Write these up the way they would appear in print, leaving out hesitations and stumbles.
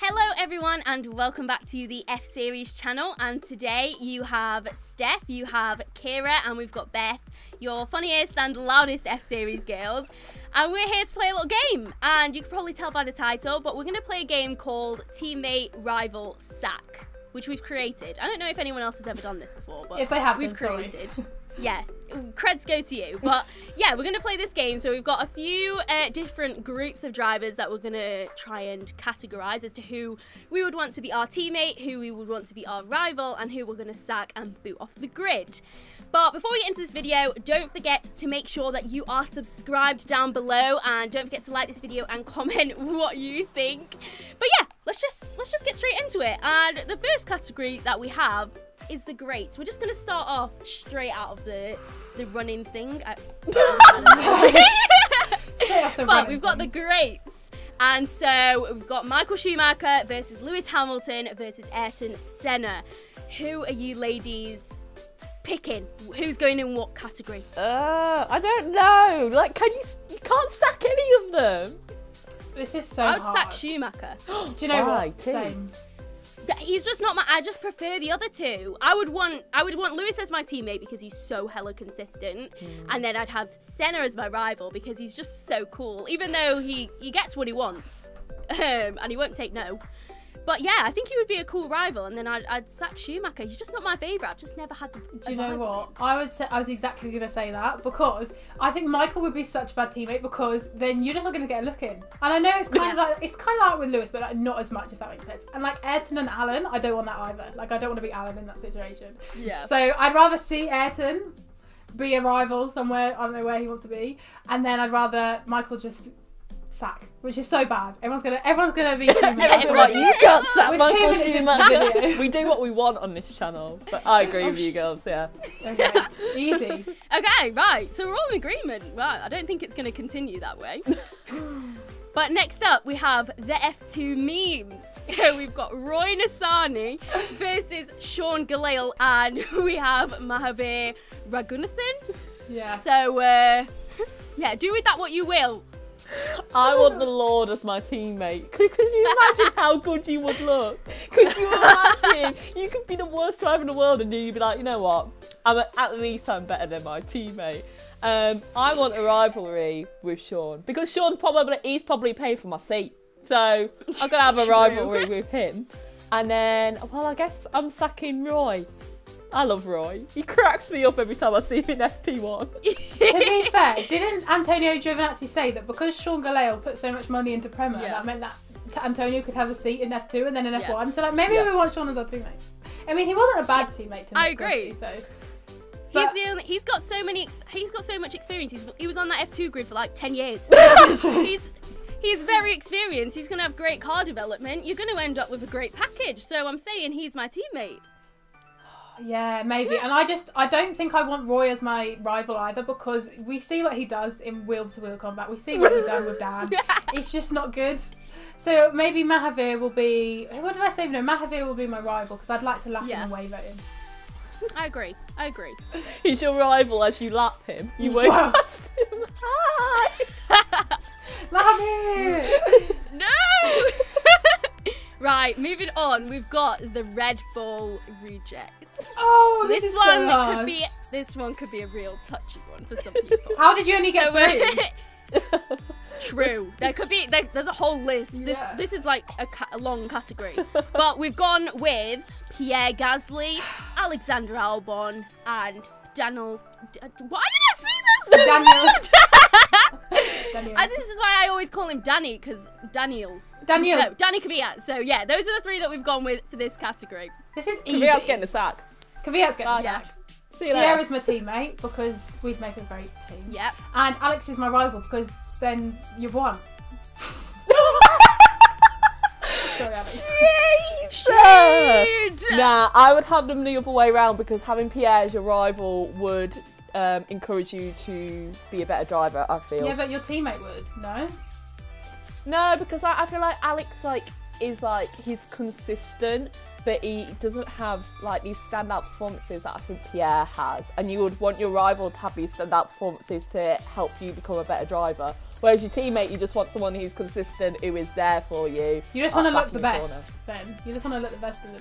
Hello everyone and welcome back to the F-Series channel, and today you have Steph, you have Kira, and we've got Beth, your funniest and loudest F-Series girls, and we're here to play a little game. And you can probably tell by the title, but we're going to play a game called Teammate Rival Sack, which we've created. I don't know if anyone else has ever done this before, but if they have, we've created. Yeah, creds go to you. But yeah, we're going to play this game. So we've got a few different groups of drivers that we're going to try and categorise as to who we would want to be our teammate, who we would want to be our rival, and who we're going to sack and boot off the grid. But before we get into this video, don't forget to make sure that you are subscribed down below, and don't forget to like this video and comment what you think. But yeah, let's just get straight into it. And the first category that we have is the greats. We're just going to start off straight out of the running thing. But we've got the greats. And so we've got Michael Schumacher versus Lewis Hamilton versus Ayrton Senna. Who are you ladies picking? Who's going in what category? I don't know. Like, you can't sack any of them. This is so I would hard. sack Schumacher. Do you know Why? what? Same. He's just not my. I just prefer the other two. I would want Lewis as my teammate because he's so hella consistent, and then I'd have Senna as my rival because he's just so cool. Even though he gets what he wants, and he won't take no. But yeah, I think he would be a cool rival, and then I'd sack Schumacher. He's just not my favourite. I've just never had the. Do you know what? I was exactly going to say that, because I think Michael would be such a bad teammate, because then you're just not going to get a look in. And I know it's kind of like with Lewis, but like not as much, if that makes sense. And like Ayrton and Alan, I don't want that either. Like, I don't want to be Alan in that situation. Yeah. So I'd rather see Ayrton be a rival somewhere, I don't know where he wants to be, and then I'd rather Michael just sack, which is so bad. Everyone's gonna be Everyone, you can't sack Michael Schumacher. Video. We do what we want on this channel, but I agree with you girls, yeah. Okay, easy. Okay, right. So we're all in agreement. Right. I don't think it's going to continue that way. But next up, we have the F2 memes. So we've got Roy Nassani versus Sean Galale, and we have Mahavir Raghunathan. Yeah. So, yeah, do with that what you will. I want the Lord as my teammate. Could you imagine how good you would look? Could you imagine? You could be the worst driver in the world and you'd be like, you know what? At least I'm better than my teammate. I want a rivalry with Sean, because he's probably paid for my seat. So I'm gonna have a rivalry with him. And then, well, I guess I'm sacking Roy. I love Roy. He cracks me up every time I see him in FP1. To be fair, didn't Antonio Giovinazzi say that because Sean Galale put so much money into Premier, that meant that Antonio could have a seat in F2 and then in F1? So like, maybe we want Sean as our teammate. I mean, he wasn't a bad teammate to me. I agree. So. He's got so much experience. He was on that F2 grid for like 10 years. He's very experienced. He's going to have great car development. You're going to end up with a great package. So I'm saying he's my teammate. Yeah, maybe. And I don't think I want Roy as my rival either, because we see what he does in wheel-to-wheel combat. We see what he's done with Dan. It's just not good. So maybe Mahavir will be... What did I say? No, Mahavir will be my rival, because I'd like to lap him and wave at him. I agree. He's your rival as you lap him. You wave past him. Hi! Mahavir! No! Right, moving on, we've got the Red Bull rejects. Oh, so this is so hard. This one could be a real touchy one for some people. How did you only get three? True. There's a whole list. Yeah. This is like a long category. But we've gone with Pierre Gasly, Alexander Albon, and Daniel. Why did I see this? Daniel. And this is why I always call him Danny, because Daniel. No, Danny Kvyat. So yeah, those are the three that we've gone with for this category. This is easy. Kvyat's getting a sack. Kvyat's getting a sack. See you later. Pierre is my teammate, because we'd make a great team. Yep. And Alex is my rival, because then you've won. Sorry, Alex. Nah, I would have them the other way around, because having Pierre as your rival would encourage you to be a better driver, I feel. Yeah, but your teammate would, no? No, because I feel like Alex he's consistent, but he doesn't have like these standout performances that I think Pierre has. And you would want your rival to have these standout performances to help you become a better driver. Whereas your teammate, you just want someone who's consistent, who is there for you. You just want to back look the in best, corner. then. You just want to look the best in the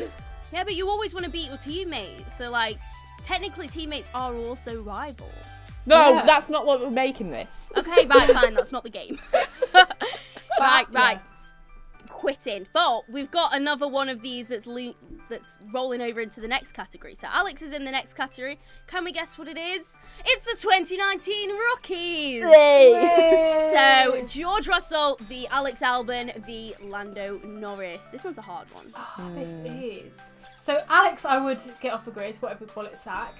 team. Yeah, but you always want to beat your teammates. So, like, technically teammates are also rivals. No, Yeah. that's not what we're making this. Okay, right, fine. That's not the game. Right. yeah. Quitting. But we've got another one of these that's rolling over into the next category. So Alex is in the next category. Can we guess what it is? It's the 2019 Rookies. So George Russell v Alex Albon v Lando Norris. This one's a hard one. Oh, this is. So Alex, I would get off the grid, whatever we call it, sack.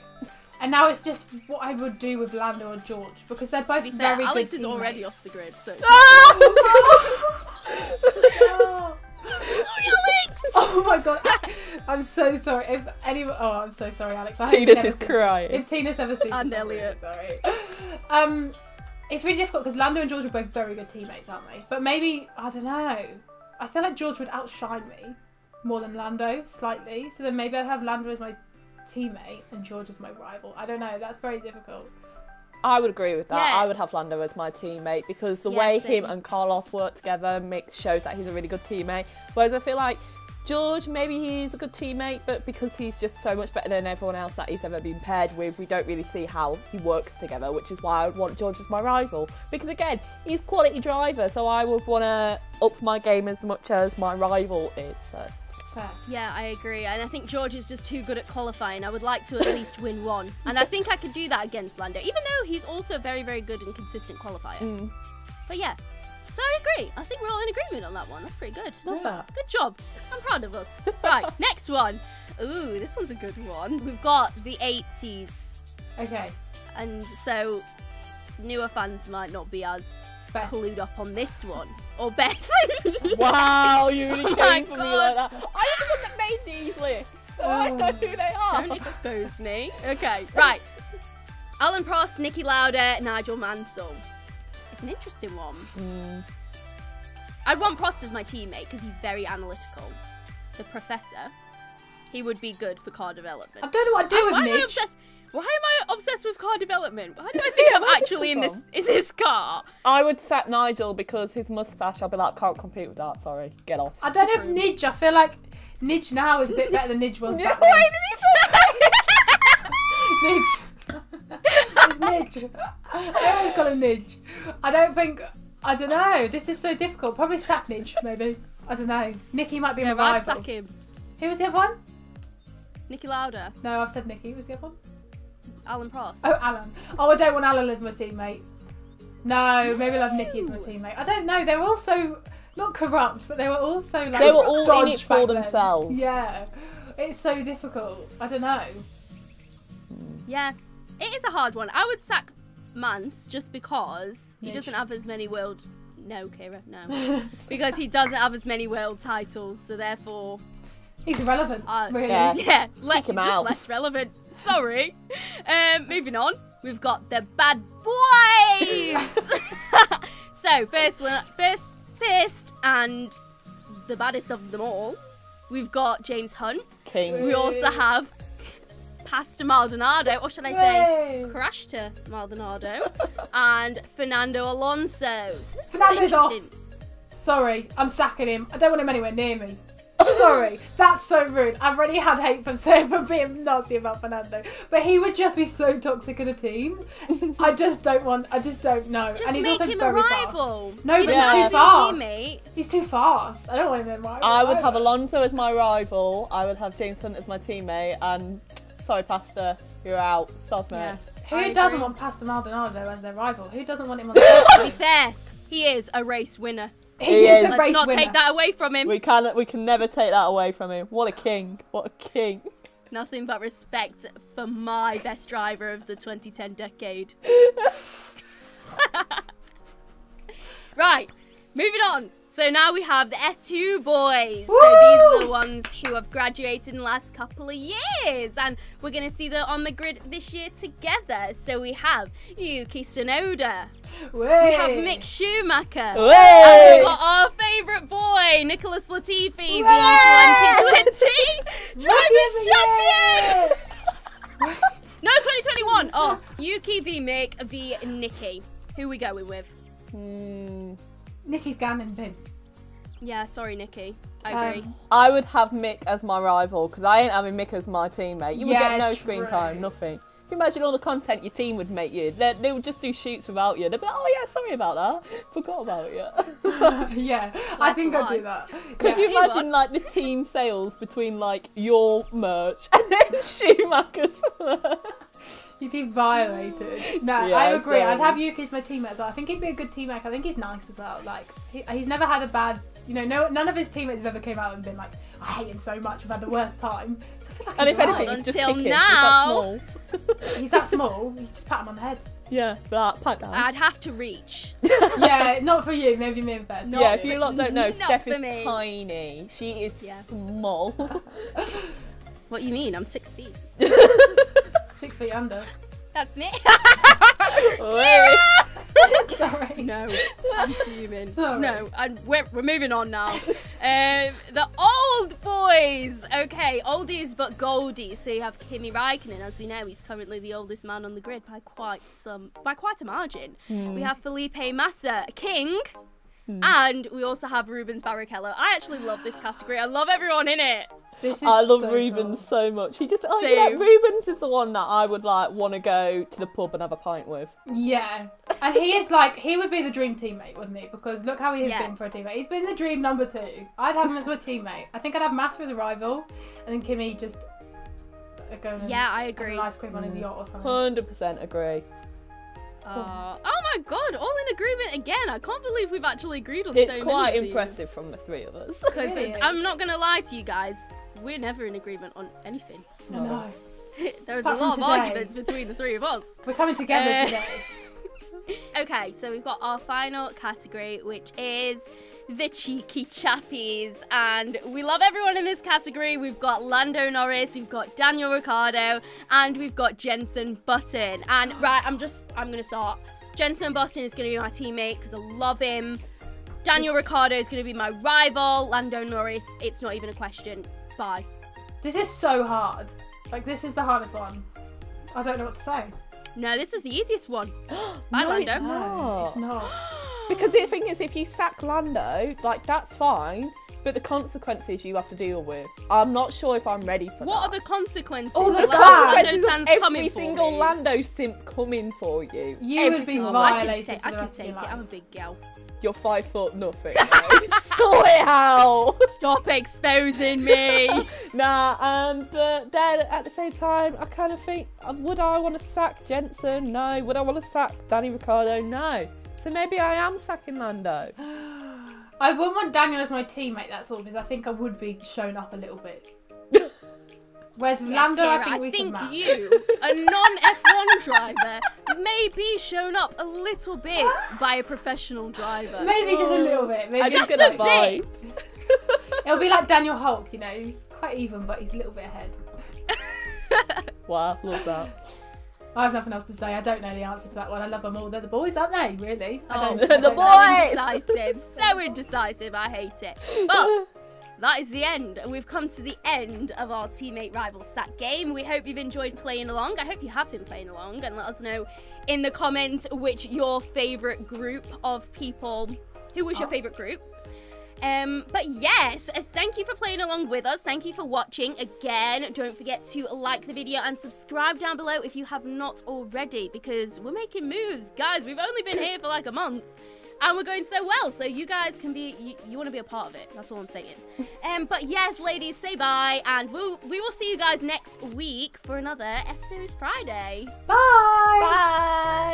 And now it's just what I would do with Lando or George, because they're both To be fair, very Alex good is already teammates. off the grid, so. Oh. Alex! Oh my god, I'm so sorry. If anyone, I'm so sorry, Alex. I hope Tina's never is sees crying. If Tina's ever sees And this, I'm Elliot. really sorry. It's really difficult because Lando and George are both very good teammates, aren't they? But maybe, I don't know. I feel like George would outshine me more than Lando slightly. So then maybe I'd have Lando as my teammate and George as my rival. I don't know. That's very difficult. I would agree with that. Yeah. I would have Lando as my teammate because the Yeah, way same. him and Carlos work together shows that he's a really good teammate. Whereas I feel like George, maybe he's a good teammate, but because he's just so much better than everyone else that he's ever been paired with, we don't really see how he works together, which is why I would want George as my rival. Because again, he's a quality driver, so I would want to up my game as much as my rival is. So. Fair. Yeah, I agree. And I think George is just too good at qualifying. I would like to at least win one. And I think I could do that against Lando, even though he's also a very, very good and consistent qualifier. But yeah. So I agree. I think we're all in agreement on that one. That's pretty good. Love that. Good job. I'm proud of us. Right, next one. Ooh, this one's a good one. We've got the 80s. Okay. And so newer fans might not be as Beth. clued up on this one. Or Beth. Wow, you really Oh my came for me like God. that. I was the one that made these lists. I know who they are. Don't expose me. Okay, right. Alan Prost, Niki Lauda, Nigel Mansell. It's an interesting one. I'd want Prost as my teammate because he's very analytical. The professor. He would be good for car development. I don't know what I'd do with Why am I Midge. obsessed? Why am I obsessed with car development? Why do I think I'm where's it actually in come this car? I would sack Nigel because his moustache, I'll be like, can't compete with that, sorry, get off. I don't know if Nidge, I feel like Nidge now is a bit better than Nidge was back Why then. did he say Nidge. It's Nidge. I always call him Nidge. I don't know. This is so difficult. Probably sack Nidge, maybe. I don't know. Nikki might be Yeah, my I'd rival. sack him. Who was the other one? Niki Lauda, No, I've said Nikki. Who was the other one? Alan Prost. Oh, Alan. Oh, I don't want Alan as my teammate. No, maybe I'll have Nikki as my teammate. I don't know. They were also not corrupt, but they were also like They were all in dodge it for back then. themselves. Yeah, it's so difficult. I don't know. Yeah, it is a hard one. I would sack Mance just because he Midge. doesn't have as many world... No, Kira, no. Because he doesn't have as many world titles, so therefore... He's irrelevant, really. Yeah. Yeah, Kick him just out. less relevant. Sorry. Moving on, we've got the bad boys. So first and the baddest of them all, we've got James Hunt. King. We also have Pastor Maldonado, or should I say, Crash to Maldonado, and Fernando Alonso. So this is Fernando's off. interesting. Sorry, I'm sacking him. I don't want him anywhere near me. Sorry, that's so rude. I've already had hate from for being nasty about Fernando, but he would just be so toxic in a team. I just don't know. Just and he's make also him a very fast. rival. No, He but doesn't he's have too to be a fast. teammate. He's too fast. I don't want him in my. I would have Alonso as my rival. I would have James Hunt as my teammate. And sorry, Pastor, you're out. Sauce Yeah. mate. Who I doesn't agree. want Pastor Maldonado as their rival? Who doesn't want him on the To be team? fair, he is a race winner. He is a Let's race not winner. take that away from him. We can never take that away from him. What a king. What a king. Nothing but respect for my best driver of the 2010 decade. Right, moving on. So now we have the F2 boys. Woo! So these are the ones who have graduated in the last couple of years. And we're going to see them on the grid this year together. So we have Yuki Tsunoda. We have Mick Schumacher. And Way! we've got our favourite boy, Nicholas Latifi, the 2020 Drivers' Champion! No, 2021. Oh, Yuki v Mick v Nikki. Who are we going with? Nikki's Ganon bin. Yeah, sorry, Nikki. I agree. I would have Mick as my rival because I ain't having Mick as my teammate. You would Yeah, get no true. screen time, nothing. Can you imagine all the content your team would make you? They would just do shoots without you. They'd be like, oh yeah, sorry about that. Forgot about you. Yeah, I think I'd why. do that. Could Yeah. you imagine like the team sales between like your merch and then Schumacher's merch? You'd be violated. No, Yeah, I agree. I'd same. have Yuki as my teammate as well. I think he'd be a good teammate. I think he's nice as well. Like he's never had a bad. You know, none of his teammates have ever came out and been like, I hate him so much. We've had the worst time. So I feel like And he's if alright. anything, you just Until kick now. him. He's that small. He's that small. You just pat him on the head. Yeah, like pat down. I'd have to reach. Yeah, not for you. Maybe me and Ben. Yeah, if you lot don't know, Not Steph for is me. tiny. She is Yeah. small. What you mean? I'm 6 feet. 6 feet under. That's me. Wait. Sorry. No, I'm fuming. Sorry. No, we're moving on now. The old boys. Okay, oldies but goldies. So you have Kimi Räikkönen, as we know, he's currently the oldest man on the grid by quite a margin. We have Felipe Massa, King, and we also have Rubens Barrichello. I actually love this category. I love everyone in it. This is I love so Rubens cool. so much. He just, Same. Rubens is the one that I would like want to go to the pub and have a pint with. Yeah, and he is like, he would be the dream teammate, wouldn't he? Because look how he has Yeah. been for a teammate. He's been the dream number 2. I'd have him as my teammate. I think I'd have Massa as a rival, and then Kimi just going Yeah, I and agree. an ice cream on his yacht or something. 100% agree. Oh my god, all in agreement again. I can't believe we've actually agreed on It's so quite many of impressive from the three of us. Because Really? I'm not going to lie to you guys, we're never in agreement on anything. No, There's Apart a from lot of today. arguments between the three of us. we're coming together Uh, today. Okay, so we've got our final category, which is the cheeky chappies, and we love everyone in this category. We've got Lando Norris, we've got Daniel Ricciardo, and we've got Jenson Button. And right, I'm gonna start. Jenson Button is gonna be my teammate because I love him. Daniel Ricciardo is gonna be my rival. Lando Norris, it's not even a question. Bye. This is so hard. Like, this is the hardest one. I don't know what to say. No, this is the easiest one. Bye, No, Lando. it's not. It's not. Because the thing is, if you sack Lando, like, that's fine, but the consequences you have to deal with. I'm not sure if I'm ready for What that. are the consequences? All the Lando consequences Sands Every coming for single me. Lando simp coming for you. You Every would be single I violated can take, for I the can rest of take your it. I'm a life. big gal. You're 5 nothing. mate. Sort it out. Stop exposing me. Nah, but then at the same time, I kind of think, would I want to sack Jensen? No. Would I want to sack Danny Ricciardo? No. So maybe I am sacking Lando. I wouldn't want Daniel as my teammate, that's all, because I think I would be shown up a little bit. Whereas with Lando, Yes, I Kira, think we can match. you, a non-F1 driver, may be shown up a little bit by a professional driver. Maybe just a little bit. Maybe I just Just get a that vibe. It'll be like Daniel Hulk, you know, quite even, but he's a little bit ahead. Wow, love that. I have nothing else to say. I don't know the answer to that one. I love them all. They're the boys, aren't they? Really? I Oh, don't. the I don't boys! know. Indecisive, so indecisive. I hate it. But that is the end, and we've come to the end of our teammate rival sack game. We hope you've enjoyed playing along. I hope you have been playing along, and let us know in the comments which your favourite group of people. Who was your favourite group? But yes, thank you for playing along with us. Thank you for watching. Again, don't forget to like the video and subscribe down below if you have not already, because we're making moves. Guys, we've only been here for like a month and we're going so well, so you guys can be, you want to be a part of it. That's all I'm saying. But yes, ladies, say bye, and we will see you guys next week for another F Series Friday. Bye. Bye.